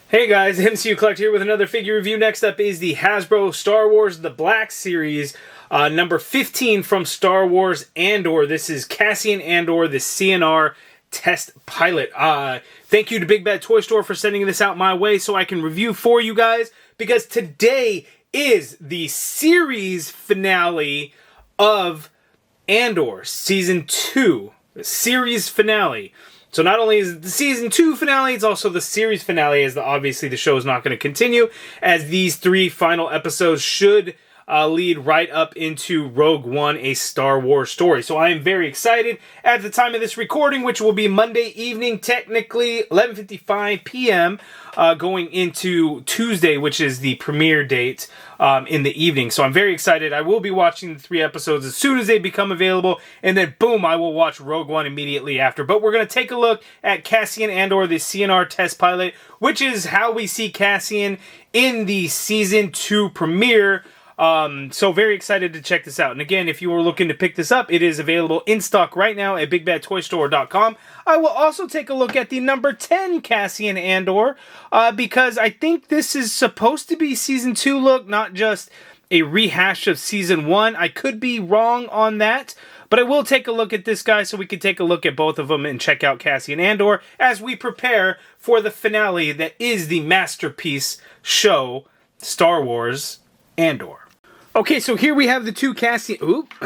Hey guys, MCU Collector here with another figure review. Next up is the Hasbro Star Wars The Black Series, number 15 from Star Wars Andor. This is Cassian Andor, the CNR test pilot. Thank you to Big Bad Toy Store for sending this out my way so I can review for you guys, because today is the series finale of Andor Season 2. The series finale. So not only is it the Season 2 finale, it's also the series finale, as obviously the show is not going to continue, as these three final episodes should lead right up into Rogue One, a Star Wars story. So I am very excited at the time of this recording, which will be Monday evening, technically 11:55 p.m., going into Tuesday, which is the premiere date in the evening. So I'm very excited. I will be watching the three episodes as soon as they become available, and then boom, I will watch Rogue One immediately after. But we're going to take a look at Cassian Andor, the CNR test pilot, which is how we see Cassian in the Season 2 premiere. So very excited to check this out. And again, if you were looking to pick this up, it is available in stock right now at BigBadToyStore.com. I will also take a look at the number 10 Cassian Andor, because I think this is supposed to be Season 2 look, not just a rehash of Season 1. I could be wrong on that, but I will take a look at this guy so we can take a look at both of them and check out Cassian Andor as we prepare for the finale that is the masterpiece show, Star Wars Andor. Okay, so here we have the two Cassian.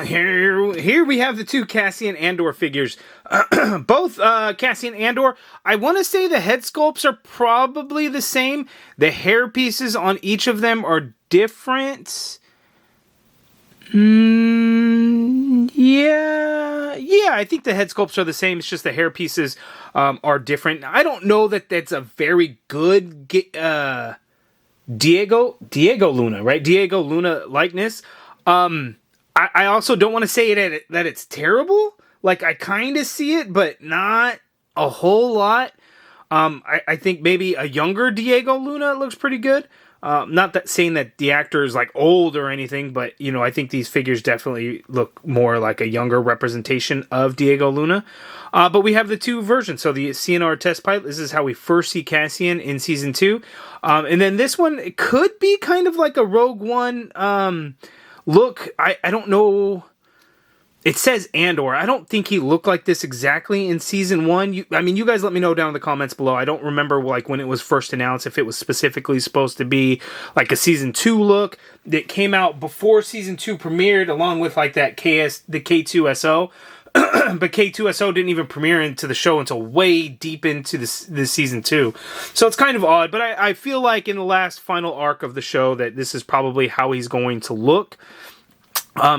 Here we have the two Cassian Andor figures. Both Cassian Andor. I want to say the head sculpts are probably the same. The hair pieces on each of them are different. Yeah. I think the head sculpts are the same. It's just the hair pieces are different. I don't know that that's a very good Diego Luna, right? Diego Luna likeness. I also don't want to say that it's terrible. Like, I kind of see it, but not a whole lot. I think maybe a younger Diego Luna looks pretty good. Not that saying that the actor is like old or anything, but you know, I think these figures definitely look more like a younger representation of Diego Luna. But we have the two versions. So the CNR test pilot, this is how we first see Cassian in Season 2. And then this one, it could be kind of like a Rogue One look. I don't know. It says Andor. I don't think he looked like this exactly in Season 1. You guys let me know down in the comments below. I don't remember like when it was first announced, if it was specifically supposed to be like a Season 2 look that came out before Season 2 premiered, along with like that the K2SO. But K2SO didn't even premiere into the show until way deep into the Season 2. So it's kind of odd, but I feel like in the last final arc of the show that this is probably how he's going to look.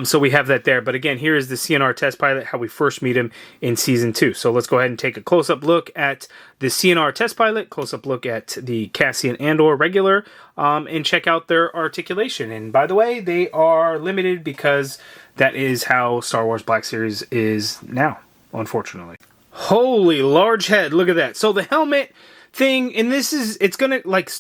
So we have that there. But again, here is the CNR test pilot, how we first meet him in Season 2. So let's go ahead and take a close-up look at the CNR test pilot, close-up look at the Cassian Andor regular, and check out their articulation. And by the way, they are limited because that is how Star Wars Black Series is now, unfortunately. Holy large head, look at that. So the helmet thing, and it's gonna like...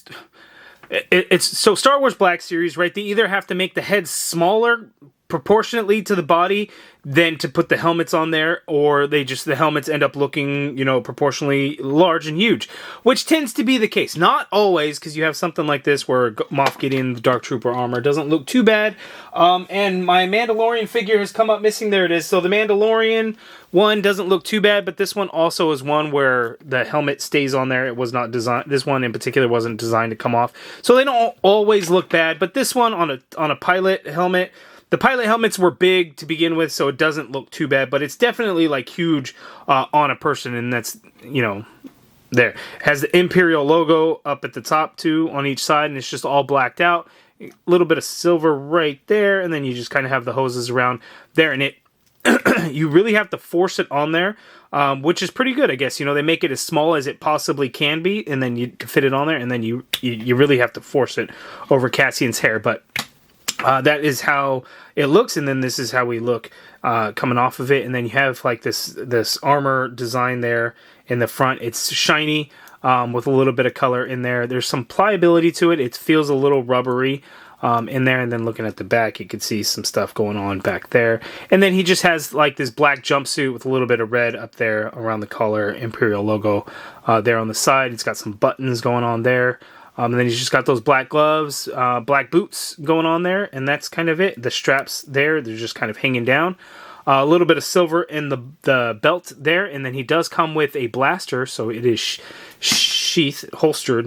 It's so Star Wars Black Series, right? They either have to make the head smaller proportionately to the body than to put the helmets on there, or the helmets end up looking, proportionally large and huge, which tends to be the case. Not always, because you have something like this where Moff Gideon, the Dark Trooper armor, doesn't look too bad. And my Mandalorian figure has come up missing. There it is. So the Mandalorian one doesn't look too bad, but this one also is one where the helmet stays on there. It was not designed. This one in particular wasn't designed to come off, so they don't always look bad. But this one on a pilot helmet. The pilot helmets were big to begin with, so it doesn't look too bad, but it's definitely like huge on a person, and that's, there. It has the Imperial logo up at the top too on each side, and it's just all blacked out. A little bit of silver right there, and then you just kind of have the hoses around there, and you really have to force it on there, which is pretty good, I guess. They make it as small as it possibly can be, and then you can fit it on there, and then you really have to force it over Cassian's hair, but... that is how it looks, and then this is how we look coming off of it. And then you have like this armor design there in the front. It's shiny with a little bit of color in there. There's some pliability to it. It feels a little rubbery. in there. And then looking at the back, you can see some stuff going on back there. And then he just has like this black jumpsuit with a little bit of red up there around the collar, Imperial logo there on the side. It's got some buttons going on there. And then he's just got those black gloves, black boots going on there, and that's kind of it. The straps there, they're just kind of hanging down. A little bit of silver in the belt there, and then he does come with a blaster, so it is holstered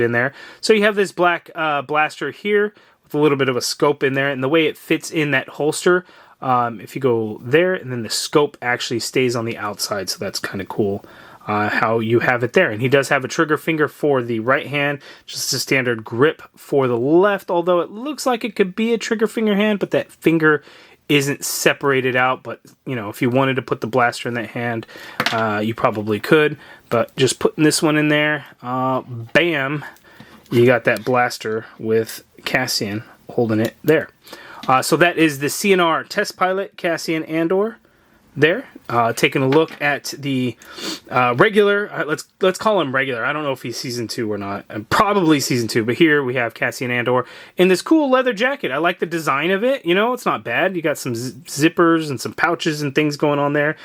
in there. So you have this black blaster here with a little bit of a scope in there, and the way it fits in that holster, if you go there, and then the scope actually stays on the outside, so that's kind of cool. How you have it there. And he does have a trigger finger for the right hand, just a standard grip for the left, although it looks like it could be a trigger finger hand, but that finger isn't separated out. But, you know, if you wanted to put the blaster in that hand, you probably could. But just putting this one in there, bam, you got that blaster with Cassian holding it there. So that is the CNR test pilot, Cassian Andor. There, taking a look at the regular. Let's call him regular. I don't know if he's season 2 or not. Probably season 2. But here we have Cassian Andor in this cool leather jacket. I like the design of it. You know, it's not bad. You got some zippers and some pouches and things going on there.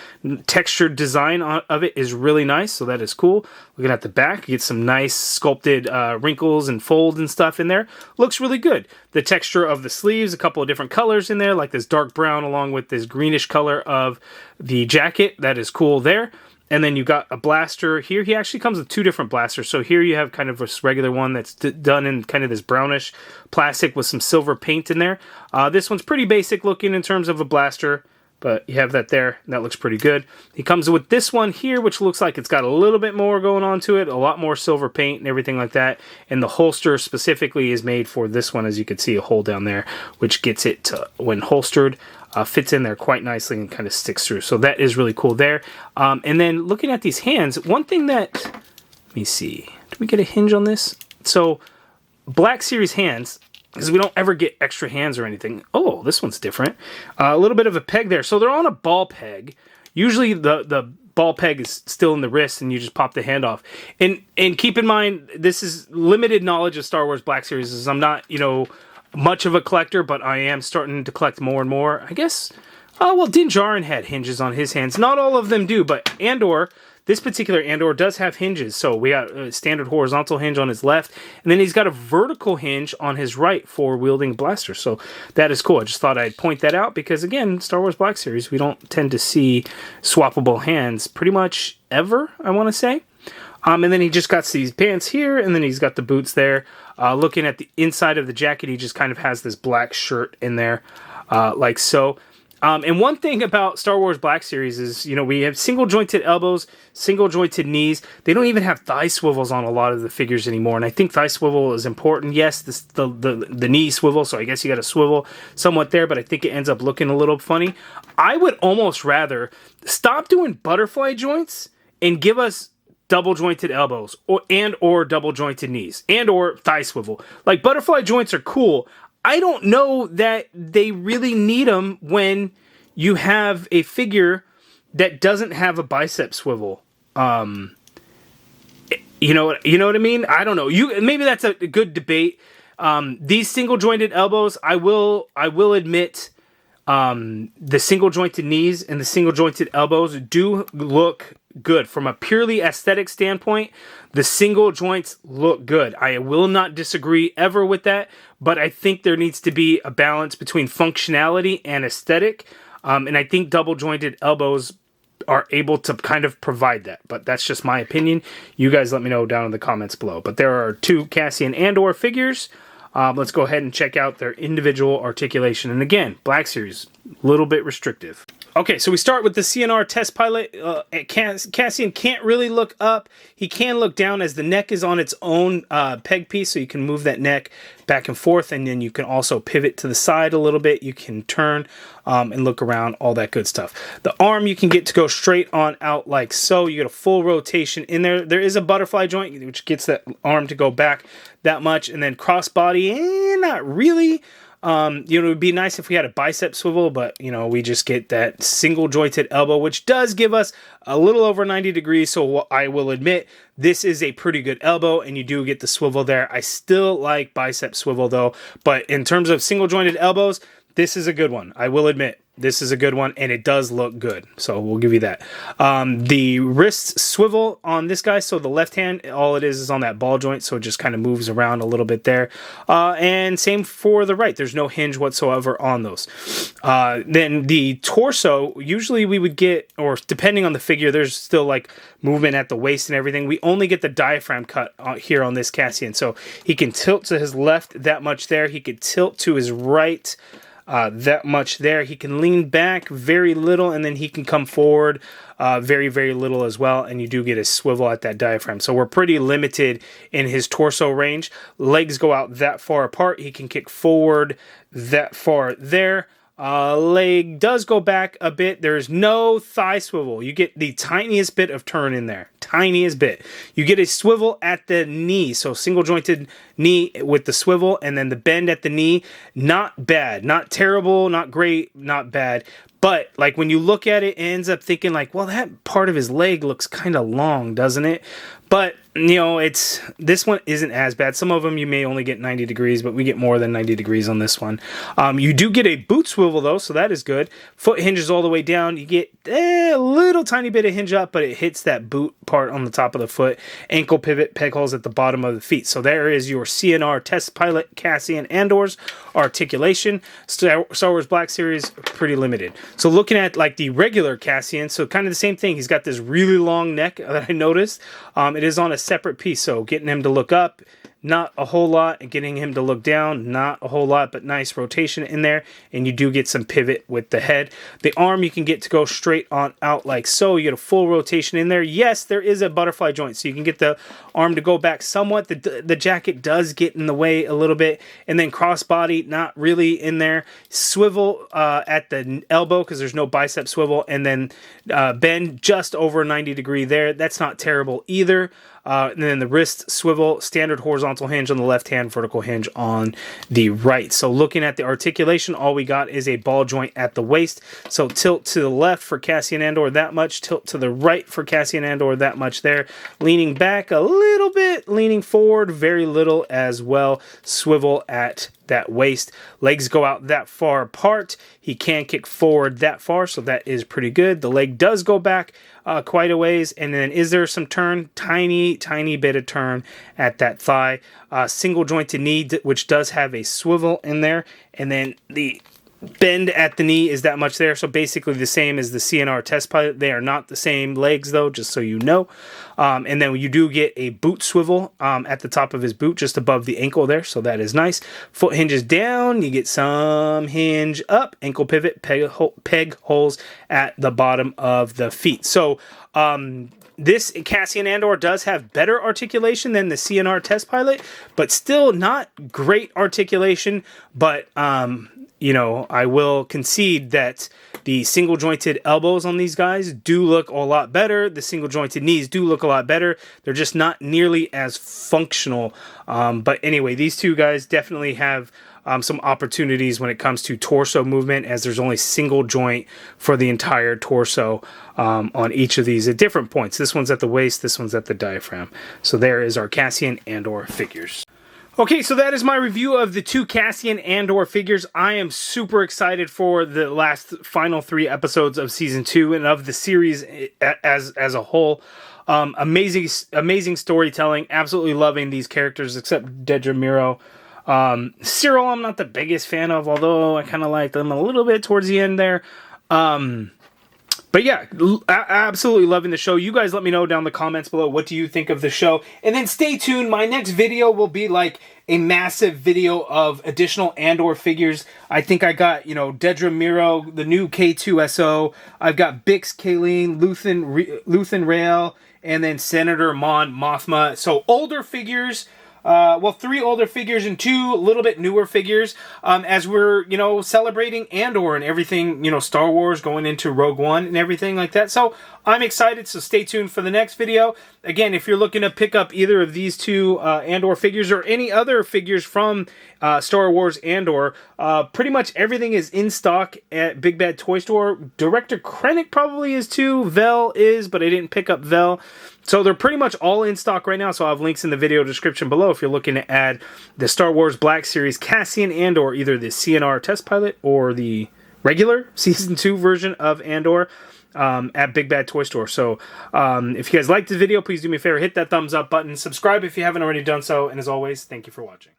Textured design of it is really nice, so that is cool. Looking at the back, you get some nice sculpted wrinkles and folds and stuff in there. Looks really good. The texture of the sleeves, a couple of different colors in there, like this dark brown along with this greenish color of the jacket. That is cool there. And then you got a blaster here. He actually comes with 2 different blasters. So here you have kind of a regular one that's done in kind of this brownish plastic with some silver paint in there. This one's pretty basic looking in terms of a blaster, but you have that there. That looks pretty good. He comes with this one here, which looks like it's got a little bit more going on to it, a lot more silver paint and everything like that. And the holster specifically is made for this one, as you can see, a hole down there, which gets it to, when holstered, fits in there quite nicely and kind of sticks through. So that is really cool there. And then looking at these hands, one thing that, let me see, do we get a hinge on this? So Black Series hands, because we don't ever get extra hands or anything. Oh, this one's different. A little bit of a peg there. So they're on a ball peg. Usually the ball peg is still in the wrist and you just pop the hand off. And keep in mind, this is limited knowledge of Star Wars Black Series. As I'm not, you know, much of a collector, but I am starting to collect more and more. I guess, well, Din Djarin had hinges on his hands. Not all of them do, but Andor, this particular Andor does have hinges. So we got a standard horizontal hinge on his left, and then he's got a vertical hinge on his right for wielding blaster. So that is cool. I just thought I'd point that out because, again, Star Wars Black Series, we don't tend to see swappable hands pretty much ever, I want to say. And then he just got these pants here, and then he's got the boots there. Looking at the inside of the jacket, he just kind of has this black shirt in there, like so. And one thing about Star Wars Black Series is, you know, we have single-jointed elbows, single-jointed knees. They don't even have thigh swivels on a lot of the figures anymore, and I think thigh swivel is important. Yes, the knee swivel, so I guess you got to swivel somewhat there, but I think it ends up looking a little funny. I would almost rather stop doing butterfly joints and give us double jointed elbows or double jointed knees or thigh swivel. Like, butterfly joints are cool. I don't know that they really need them when you have a figure that doesn't have a bicep swivel. You know what I mean? I don't know. Maybe that's a good debate. These single jointed elbows, I will admit, the single jointed knees and the single jointed elbows do look good from a purely aesthetic standpoint. The single joints look good. I will not disagree ever with that, but I think there needs to be a balance between functionality and aesthetic, and I think double jointed elbows are able to kind of provide that, but that's just my opinion. You guys let me know down in the comments below. But there are 2 Cassian Andor figures. Let's go ahead and check out their individual articulation. And again, Black Series, a little bit restrictive. Okay, so we start with the CNR test pilot. Cassian can't really look up. He can look down as the neck is on its own peg piece, so you can move that neck back and forth, and then you can also pivot to the side a little bit. You can turn and look around, all that good stuff. The arm you can get to go straight on out like so. You get a full rotation in there. There is a butterfly joint, which gets that arm to go back that much, and then crossbody, not really. You know, it would be nice if we had a bicep swivel, but, you know, we just get that single jointed elbow, which does give us a little over 90 degrees. So I will admit, this is a pretty good elbow, and you do get the swivel there. I still like bicep swivel, though. But in terms of single jointed elbows, this is a good one. I will admit, this is a good one, and it does look good. So we'll give you that. The wrist swivel on this guy, so the left hand, all it is on that ball joint, so it just kind of moves around a little bit there. And same for the right. There's no hinge whatsoever on those. Then the torso, usually we would get, or depending on the figure, there's still like movement at the waist and everything. We only get the diaphragm cut here on this Cassian. So he can tilt to his left that much there. He could tilt to his right that much there. He can lean back very little, and then he can come forward very, very little as well, and you do get a swivel at that diaphragm. So we're pretty limited in his torso range. Legs go out that far apart. He can kick forward that far there. Leg does go back a bit. There's no thigh swivel. You get the tiniest bit of turn in there. Tiniest bit. You get a swivel at the knee. So single jointed knee with the swivel, and then the bend at the knee. Not bad. Not terrible. Not great. Not bad. But like when you look at it, it ends up thinking like, well, that part of his leg looks kind of long, doesn't it? But, you know, this one isn't as bad. Some of them you may only get 90 degrees, but we get more than 90 degrees on this one. You do get a boot swivel, though, so that is good. Foot hinges all the way down. You get a little tiny bit of hinge up, but it hits that boot part on the top of the foot. Ankle pivot, peg holes at the bottom of the feet. So there is your CNR Test Pilot Cassian Andor's Articulation. Star Wars Black Series, pretty limited. So looking at like the regular Cassian, so kind of the same thing. He's got this really long neck that I noticed. It is on a separate piece, so getting him to look up, not a whole lot, and getting him to look down, not a whole lot, but nice rotation in there, and you do get some pivot with the head. The arm you can get to go straight on out like so. You get a full rotation in there. Yes, there is a butterfly joint, so you can get the arm to go back somewhat. The jacket does get in the way a little bit, and then crossbody, not really in there. Swivel at the elbow, because there's no bicep swivel, and then bend just over 90 degree there. That's not terrible either. And then the wrist swivel, standard horizontal hinge on the left hand, vertical hinge on the right. So looking at the articulation, all we got is a ball joint at the waist. So tilt to the left for Cassian Andor, that much. Tilt to the right for Cassian Andor, that much there. Leaning back a little bit, leaning forward very little as well. Swivel at that waist. Legs go out that far apart. He can kick forward that far, so that is pretty good. The leg does go back quite a ways, and then is there some turn? Tiny bit of turn at that thigh. Single jointed knee, which does have a swivel in there, and then the bend at the knee is that much there. So basically the same as the CNR Test Pilot. They are not the same legs though, just so you know. And then you do get a boot swivel at the top of his boot, just above the ankle there. So that is nice. Foot hinges down. You get some hinge up. Ankle pivot, peg holes at the bottom of the feet. So this Cassian Andor does have better articulation than the CNR Test Pilot, but still not great articulation. But you know, I will concede that the single jointed elbows on these guys do look a lot better. The single jointed knees do look a lot better. They're just not nearly as functional. But anyway, these two guys definitely have some opportunities when it comes to torso movement, as there's only single joint for the entire torso on each of these at different points. This one's at the waist, this one's at the diaphragm. So there is our Cassian Andor figures. Okay, so that is my review of the two Cassian Andor figures. I am super excited for the final 3 episodes of Season 2 and of the series as a whole. Amazing storytelling. Absolutely loving these characters, except Dedra Miro. Cyril, I'm not the biggest fan of, although I kind of like them a little bit towards the end there. But yeah, absolutely loving the show. You guys let me know down in the comments below, what do you think of the show? And then stay tuned. My next video will be like a massive video of additional Andor figures. I think I got, you know, Dedra Miro, the new K2SO. I've got Bix Kayleen, Luthen Rael, and then Senator Mon Mothma. So older figures. 3 older figures and 2 a little bit newer figures, as we're, you know, celebrating Andor and everything, you know, Star Wars going into Rogue One and everything like that. So I'm excited, so stay tuned for the next video. Again, if you're looking to pick up either of these two Andor figures or any other figures from Star Wars Andor, pretty much everything is in stock at Big Bad Toy Store. Director Krennic probably is too. Vel is, but I didn't pick up Vel. So they're pretty much all in stock right now, so I'll have links in the video description below if you're looking to add the Star Wars Black Series Cassian Andor, either the CNR test pilot or the regular Season 2 version of Andor. At Big Bad Toy Store. So if you guys liked the video, please do me a favor, hit that thumbs up button, subscribe if you haven't already done so, and as always, thank you for watching.